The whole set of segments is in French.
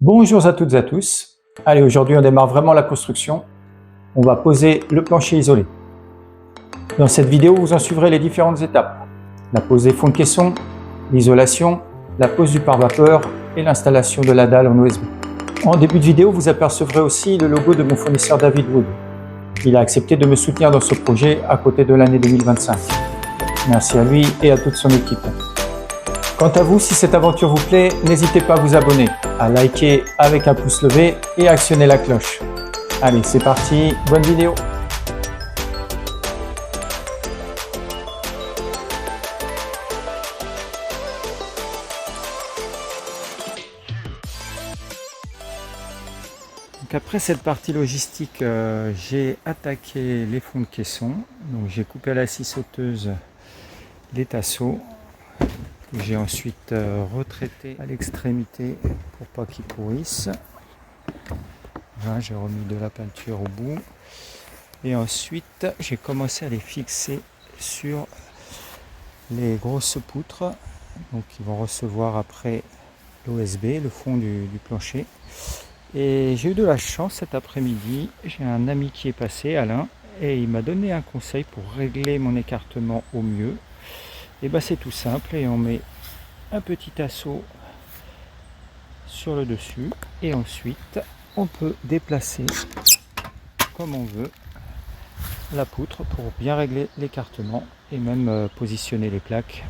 Bonjour à toutes et à tous. Allez, aujourd'hui on démarre vraiment la construction. On va poser le plancher isolé. Dans cette vidéo, vous en suivrez les différentes étapes. La pose des fonds de caisson, l'isolation, la pose du pare-vapeur et l'installation de la dalle en OSB. En début de vidéo, vous apercevrez aussi le logo de mon fournisseur David Wood. Il a accepté de me soutenir dans ce projet à côté de l'année 2025. Merci à lui et à toute son équipe. Quant à vous, si cette aventure vous plaît, n'hésitez pas à vous abonner, à liker avec un pouce levé et à actionner la cloche. Allez, c'est parti, bonne vidéo! Donc après cette partie logistique, j'ai attaqué les fonds de caisson. Donc j'ai coupé à la scie sauteuse les tasseaux. J'ai ensuite retraité à l'extrémité pour pas qu'ils pourrissent. Voilà, j'ai remis de la peinture au bout. Et ensuite, j'ai commencé à les fixer sur les grosses poutres. Donc, ils vont recevoir après l'OSB, le fond du plancher. Et j'ai eu de la chance cet après-midi. J'ai un ami qui est passé, Alain, et il m'a donné un conseil pour régler mon écartement au mieux. Et bien c'est tout simple, et on met un petit tasseau sur le dessus et ensuite on peut déplacer comme on veut la poutre pour bien régler l'écartement et même positionner les plaques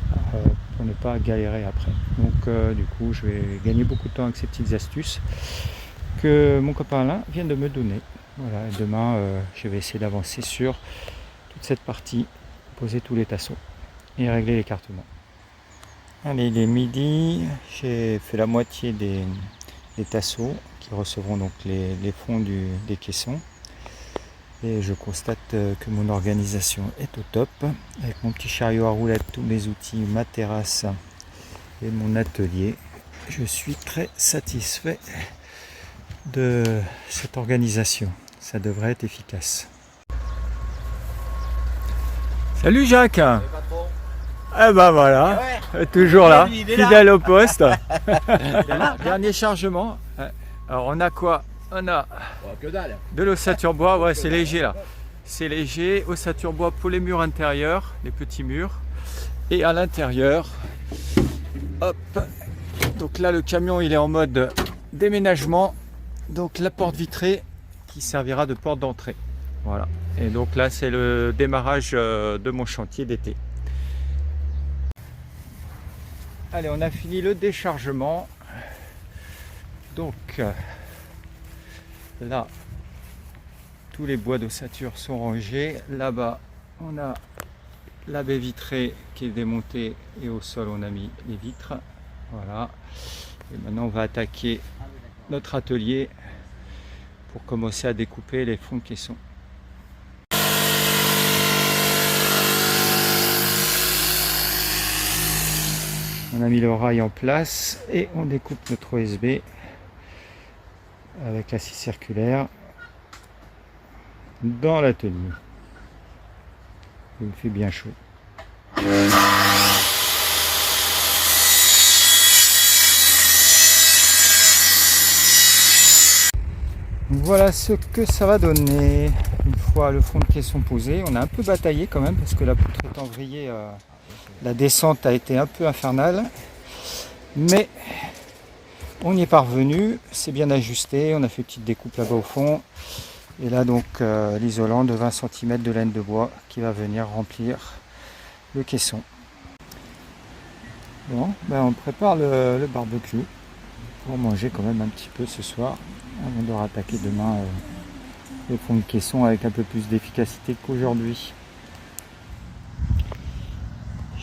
pour ne pas galérer après. Donc du coup je vais gagner beaucoup de temps avec ces petites astuces que mon copain Alain vient de me donner. Voilà, et demain je vais essayer d'avancer sur toute cette partie, poser tous les tasseaux et régler l'écartement. Allez, il est midi, j'ai fait la moitié des tasseaux qui recevront donc les fonds des caissons. Et je constate que mon organisation est au top. Avec mon petit chariot à roulettes, tous mes outils, ma terrasse et mon atelier. Je suis très satisfait de cette organisation. Ça devrait être efficace. Salut Jacques! Eh ben voilà, toujours là, fidèle au poste. Dernier chargement. Alors on a quoi? On a de l'ossature bois, ouais c'est léger là. C'est léger, ossature bois pour les murs intérieurs, les petits murs. Et à l'intérieur, hop. Donc là le camion il est en mode déménagement. Donc la porte vitrée qui servira de porte d'entrée. Voilà. Et donc là c'est le démarrage de mon chantier d'été. Allez, on a fini le déchargement. Donc là, tous les bois d'ossature sont rangés. Là-bas, on a la baie vitrée qui est démontée et au sol, on a mis les vitres. Voilà. Et maintenant, on va attaquer notre atelier pour commencer à découper les fonds de caisson. On a mis le rail en place et on découpe notre OSB avec la scie circulaire dans l'atelier. Il fait bien chaud. Voilà ce que ça va donner une fois le fond de caisson posé. On a un peu bataillé quand même parce que la poutre étant grillée, la descente a été un peu infernale, mais on y est parvenu, c'est bien ajusté, on a fait une petite découpe là-bas au fond, et là donc l'isolant de 20 cm de laine de bois qui va venir remplir le caisson. Bon, ben on prépare le barbecue pour manger quand même un petit peu ce soir, avant de rattaquer demain les fonds de caisson avec un peu plus d'efficacité qu'aujourd'hui.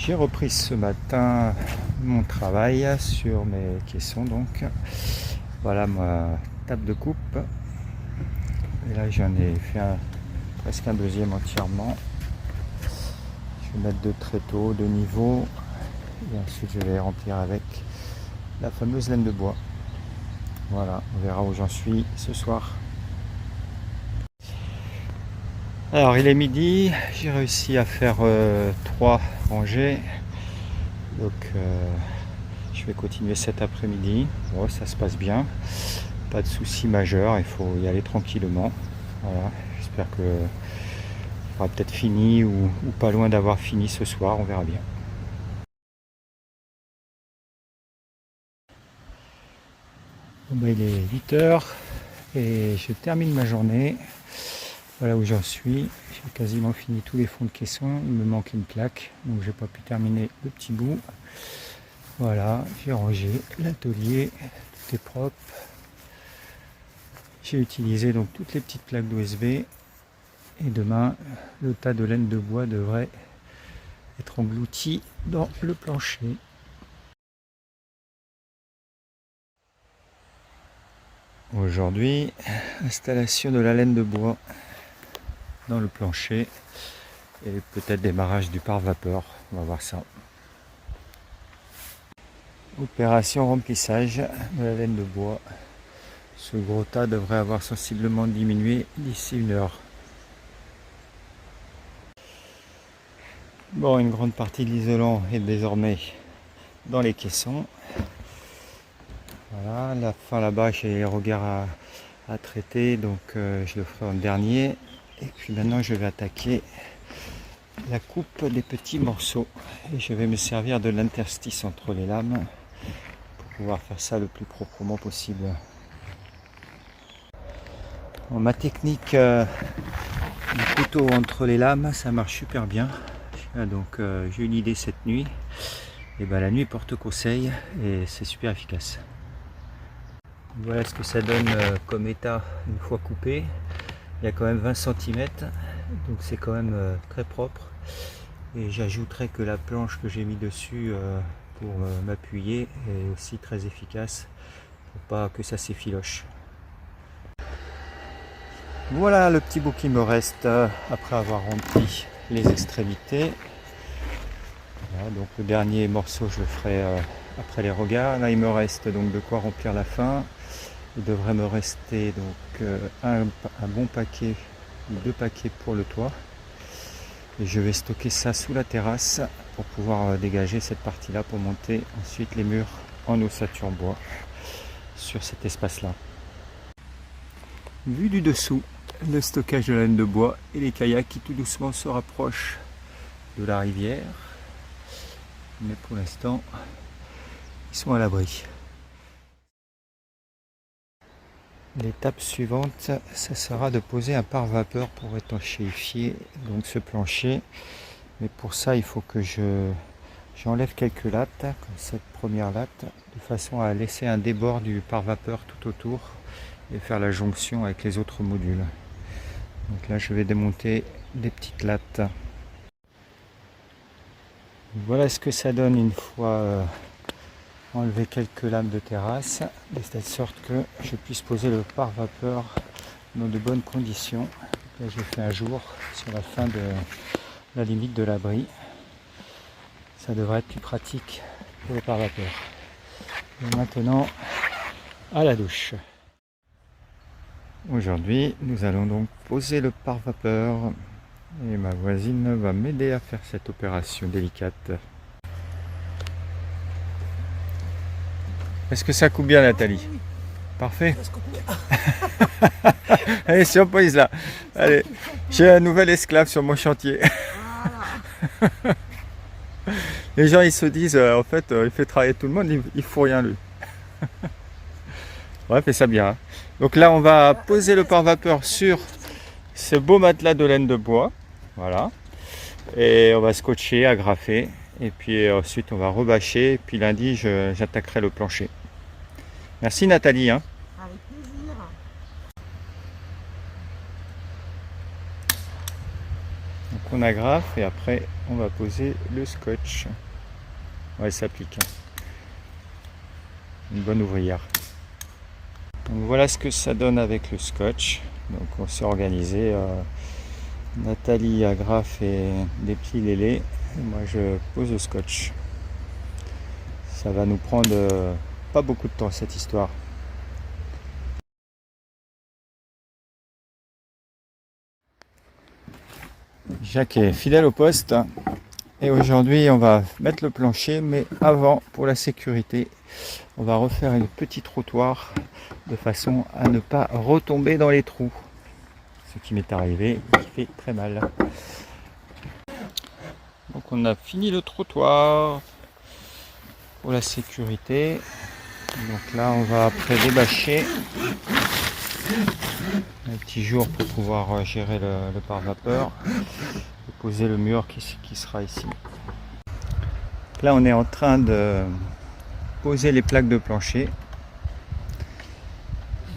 J'ai repris ce matin mon travail sur mes caissons, donc voilà ma table de coupe. Et là j'en ai fait presque un deuxième entièrement. Je vais mettre deux tréteaux de niveau et ensuite je vais remplir avec la fameuse laine de bois. Voilà, on verra où j'en suis ce soir. Alors il est midi, j'ai réussi à faire 3 rangées. Donc Je vais continuer cet après-midi. Bon, ça se passe bien. Pas de soucis majeurs. Il faut y aller tranquillement. Voilà. J'espère que on aura peut-être fini ou pas loin d'avoir fini ce soir. On verra bien. Bon, bah, il est 8 h et je termine ma journée. Voilà où j'en suis. J'ai quasiment fini tous les fonds de caisson. Il me manque une plaque, donc j'ai pas pu terminer le petit bout. Voilà, j'ai rangé l'atelier, tout est propre. J'ai utilisé donc toutes les petites plaques d'OSB et demain le tas de laine de bois devrait être englouti dans le plancher. Aujourd'hui, installation de la laine de bois dans le plancher et peut-être démarrage du pare-vapeur, on va voir ça. Opération remplissage de la laine de bois. Ce gros tas devrait avoir sensiblement diminué d'ici 1 heure. Bon, une grande partie de l'isolant est désormais dans les caissons. Voilà, la fin là-bas, j'ai les regards à traiter, donc je le ferai en dernier. Et puis maintenant, je vais attaquer la coupe des petits morceaux. Et je vais me servir de l'interstice entre les lames pour pouvoir faire ça le plus proprement possible. Bon, ma technique du couteau entre les lames, ça marche super bien. Donc j'ai une idée cette nuit. Et ben la nuit porte conseil et c'est super efficace. Voilà ce que ça donne comme état une fois coupé. Il y a quand même 20 cm, donc c'est quand même très propre. Et j'ajouterai que la planche que j'ai mis dessus pour m'appuyer est aussi très efficace pour pas que ça s'effiloche. Voilà le petit bout qui me reste après avoir rempli les extrémités. Voilà, donc le dernier morceau je le ferai après les regards. Là il me reste donc de quoi remplir la fin. Il devrait me rester donc un bon paquet ou 2 paquets pour le toit. Et je vais stocker ça sous la terrasse pour pouvoir dégager cette partie là pour monter ensuite les murs en ossature bois sur cet espace là. Vu du dessous, le stockage de laine de bois et les kayaks qui tout doucement se rapprochent de la rivière. Mais pour l'instant, ils sont à l'abri. L'étape suivante, ça sera de poser un pare-vapeur pour étanchéifier donc ce plancher. Mais pour ça, il faut que j'enlève quelques lattes, comme cette première latte, de façon à laisser un débord du pare-vapeur tout autour et faire la jonction avec les autres modules. Donc là, je vais démonter des petites lattes. Voilà ce que ça donne une fois enlevé quelques lames de terrasse, de telle sorte que je puisse poser le pare-vapeur dans de bonnes conditions. Là, j'ai fait un jour sur la fin de la limite de l'abri. Ça devrait être plus pratique pour le pare-vapeur. Et maintenant, à la douche. Aujourd'hui, nous allons donc poser le pare-vapeur et ma voisine va m'aider à faire cette opération délicate. Est-ce que ça coupe bien, Nathalie? Oui. Parfait. Allez, surprise là. Allez, j'ai un nouvel esclave sur mon chantier. Voilà. Les gens ils se disent en fait il fait travailler tout le monde, il faut rien lui. Ouais, fait ça bien. Hein. Donc là on va poser le pare-vapeur sur ce beau matelas de laine de bois. Voilà. Et on va scotcher, agrafer. Et puis ensuite on va rebâcher. Et puis lundi j'attaquerai le plancher. Merci Nathalie. Hein. Avec plaisir. Donc on agrafe et après on va poser le scotch. Ouais, ça pique. Hein. Une bonne ouvrière. Donc voilà ce que ça donne avec le scotch. Donc on s'est organisé. Nathalie agrafe et déplie les laits. Et moi je pose le scotch. Ça va nous prendre pas beaucoup de temps cette histoire. Jacques est fidèle au poste. Et aujourd'hui on va mettre le plancher, mais avant, pour la sécurité, on va refaire un petit trottoir de façon à ne pas retomber dans les trous. Ce qui m'est arrivé, qui fait très mal. Donc on a fini le trottoir pour la sécurité. Donc là on va après débâcher un petit jour pour pouvoir gérer le pare-vapeur et poser le mur qui sera ici. Là on est en train de poser les plaques de plancher.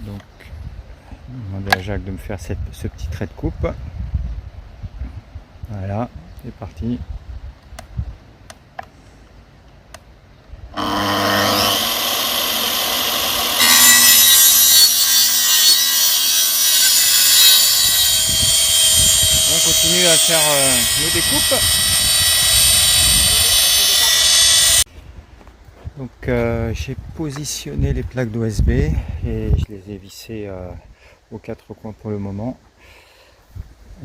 Donc je vais demander à Jacques de me faire ce petit trait de coupe. Voilà, c'est parti. On continue à faire nos découpes. Donc j'ai positionné les plaques d'OSB et je les ai vissées aux quatre coins pour le moment.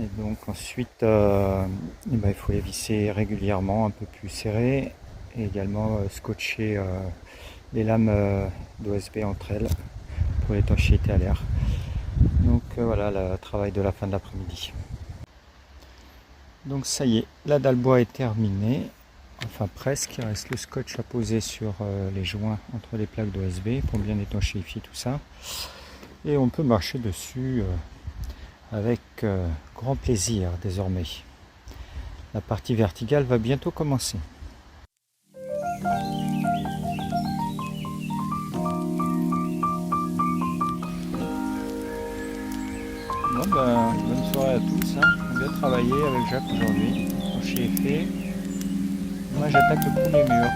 Et donc ensuite il faut les visser régulièrement, un peu plus serré, et également scotcher les lames d'OSB entre elles pour l'étanchéité à l'air. Donc voilà le travail de la fin de l'après-midi. Donc ça y est, la dalle bois est terminée, enfin presque. Il reste le scotch à poser sur les joints entre les plaques d'OSB pour bien étanchéifier tout ça. Et on peut marcher dessus avec grand plaisir désormais. La partie verticale va bientôt commencer. Bon bonne soirée à tous, hein. On a bien travaillé avec Jacques aujourd'hui. Le plancher est fait. Moi j'attaque le premier mur.